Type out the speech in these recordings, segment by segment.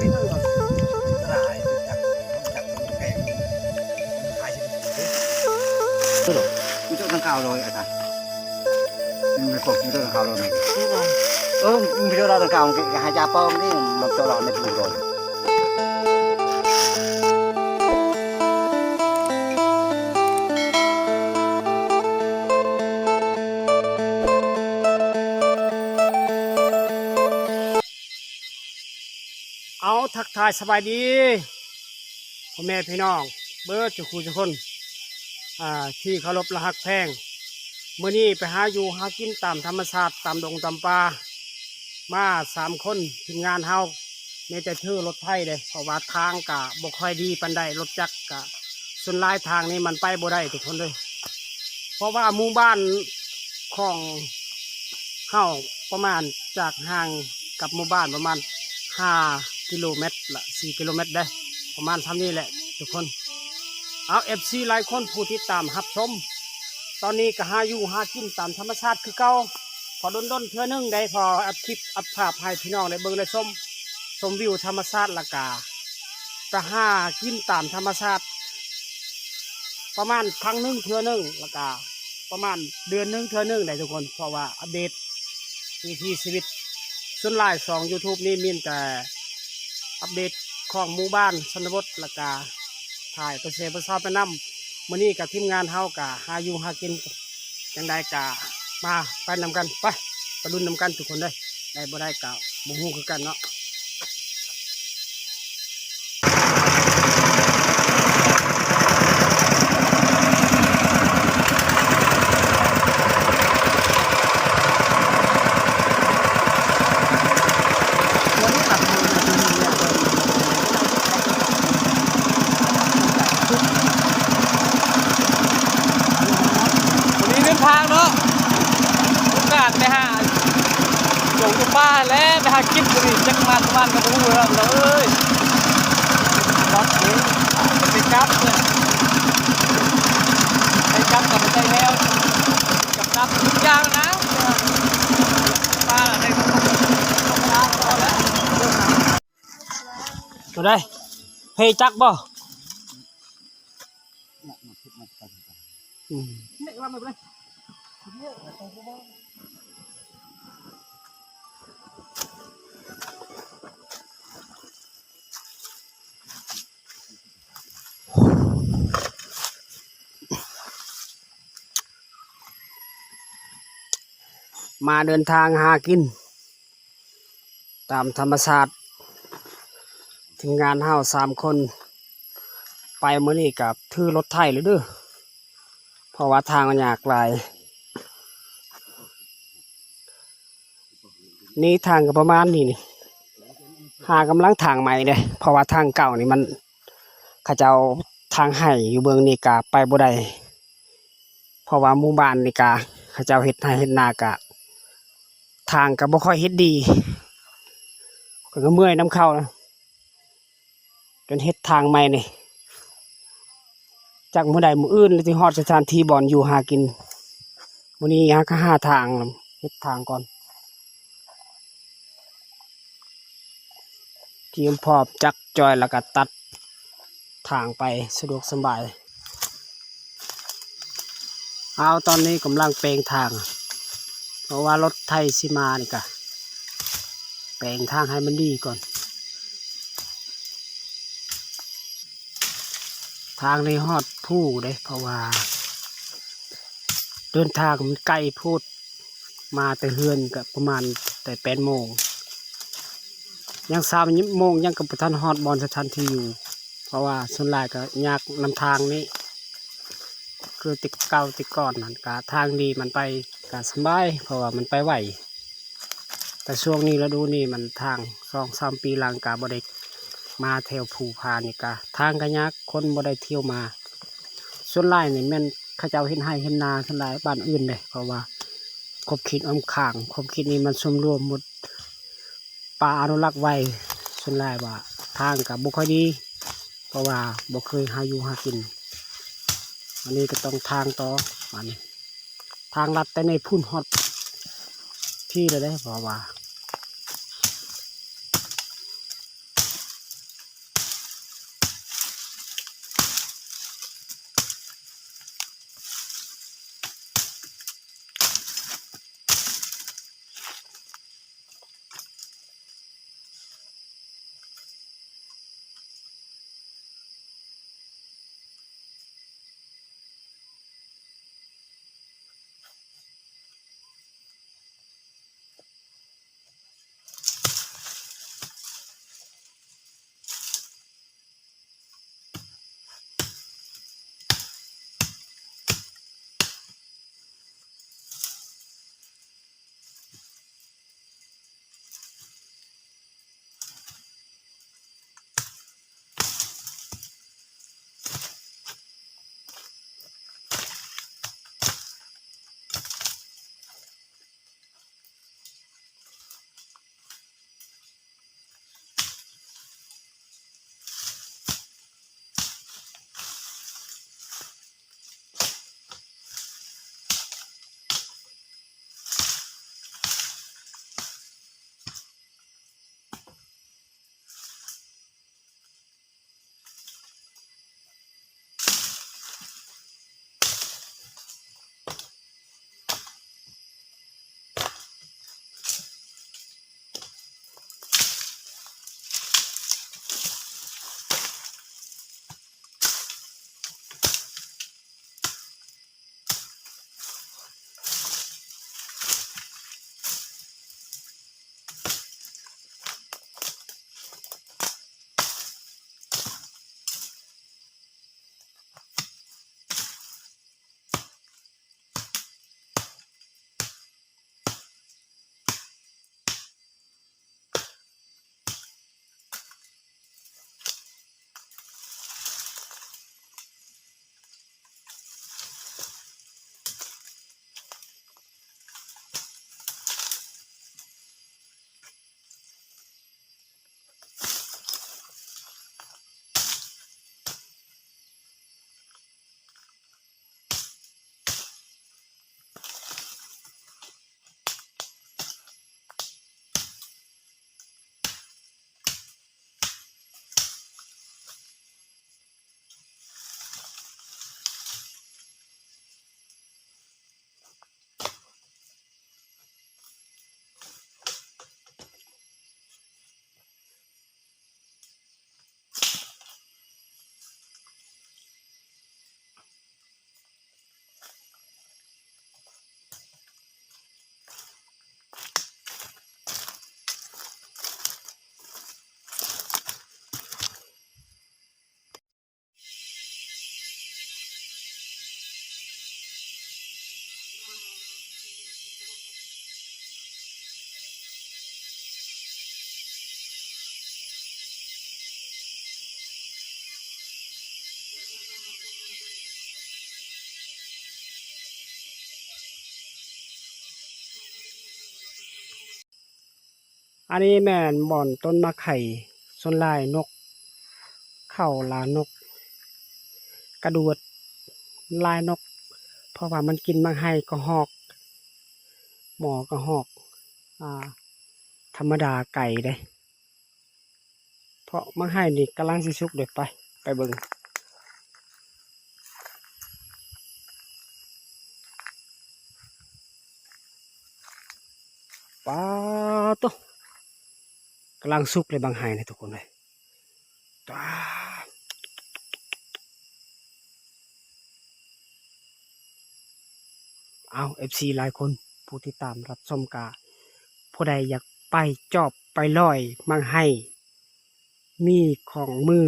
วิตหลายจักแกงขายสิตัวมีตัวทางข่าวเลยอาจารย์มีพวกมีตัวทางข่าวเลยมีตัวทางข่าวcái hai cha pomนี่มันตัวเราไม่ถูกrồiเอาทักทายสบายดีพ่อแม่พี่น้องเบิร์ดจุกุจุกคนที่เคารพและฮักแพงเมื่อนี้ไปหาอยู่หากินตามธรรมชาติตามดงตามป่ามา3 คนทีมงานเฮามีแต่ชื่อรถไถเลยเพราะว่าทางกะบ่ค่อยดีปานใดรถจักรกะส่วนหลายทางนี้มันไปบ่ได้ทุกคนเลยเพราะว่าหมู่บ้านของเฮาประมาณจากห่างกับหมู่บ้านประมาณ5 กิโลเมตรละ4 กิโลเมตรได้ประมาณทำนี้แหละทุกคนเอาFC หลายคนผู้ติดตามรับชมตอนนี้ก็หาอยู่หากินตามธรรมชาติคือเก่าพอด้นเทื่อนึงได้พออัดคลิปอัดภาพให้พี่น้องได้เบิ่งได้ชมวิวธรรมชาติละกาจะหากินตามธรรมชาติประมาณครั้งนึงเทื่อนึงละกาประมาณเดือนนึงเทื่อนึงได้ทุกคนเพราะว่าอัปเดตวิถีชีวิตส่วนหลายYouTube นี่มีแต่อัปเดตของหมู่บ้านชนบทละกาถ่ายไปเสพไปซ้อมไปนำมื้อนี้กับทีมงานเฮากะหาอยู่หากินจังได้กะมาไปนำกันไปรุ่นนำกันทุกคนเลยได้บ่ได้กะบ่ฮู้คือกันเนาะทางเนาะโอกาสไปหาหลงอยู่ป้าแล้วไปหากินกันอีกจังมาตะวันกับผู้เรือเลยรถนี้ไปจับเนี่ยไปจับกับใจแล้วกับนับทุกอย่างนะป้าอะไรก็ต้องล้างพอแล้วมาได้เฮ้ยจักบ่ไม่ว่าไม่เป็นไรมาเดินทางหากินตามธรรมชาติทีมงานเฮา3 คนไปเมื่อนี้กับถือรถไถเลยเด้อเพราะว่าทางมันยากหลายนี่ทางก็ประมาณนี้หากำลังทางใหม่เลยเพราะว่าทางเก่านี่มันเขาเจ้าทางให้อยู่เบื้องนี่กะไปบ่ได้เพราะว่าหมู่บ้านนี่กะเขาเจ้าเฮ็ดให้เฮ็ดนากะทางก็บ่ค่อยเฮ็ดดีก็เมื่อยน้ำเข้านะจนเฮ็ดทางใหม่นี่จากมื้อใดมื้ออื่นเลยที่ฮอดสถานที่บ่อนอยู่หากินมื้อนี้หาทางเฮ็ดทางก่อนเตรียมพร้อมจักจอยแล้วก็ตัดทางไปสะดวกสบายเอาตอนนี้กำลังแปลงทางเพราะว่ารถไถสิมานี่กะแปลงทางให้มันดีก่อนทางในฮอดผู้ได้เพราะว่าเดินทางมันไกลพูดมาแต่เฮือนกับประมาณแต่8 โมงยัง3 โมงยังกับท่านฮอดบอลสถานที่อยู่เพราะว่าส่วนหลายก็ยากนำทางนี้คือติดเก่าติดก่อนนั่นกะทางดีมันไปกะสบายเพราะว่ามันไปไหวแต่ช่วงนี้ฤดูนี้มันทาง2-3 ปีหลังกะบ่ได้มาแถวภูพานี่กะทางก็ยากคนบ่ได้เที่ยวมาส่วนหลายนี่แม่นเขาเจ้าเห็นให้เห็นนาส่วนหลายบ้านอื่นเลยเพราะว่าครบคิดข้างครบคิดนี้มันสมรวมหมดป่าอนุรักษ์ไว้ส่วนหลายว่าทางกับบุคอยดีเพราะว่าบ่เคยหาอยู่หากินอันนี้ก็ต้องทางต่อมันทางลัดแต่ในพุ่นฮอดที่เลยได้เพราะว่า อันนี้แม่นบ่อนต้นมะไข่ส่วนลายนกเข้าลานกกระโดดลายนกเพราะว่ามันกินมังไห้ก็หอกหมอก็หอกอ่าธรรมดาไก่เด้เพราะมังไห้นี่กำลังสิสุกเด็ดไปเบิ่งป้าตุ๊กำลังสุกเลยบางไห้นะทุกคนเลยว้าเอาFC หลายคนผู้ที่ตามรับชมกาผู้ใดอยากไปจอบไปลอยมังไห้มีของมือ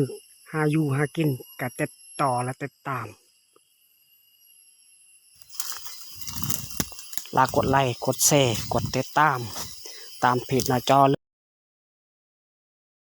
หาอยู่หากินกะติดต่อและติดตามลากกดไลค์กดแชร์กดติดตามเพจหน้าจอ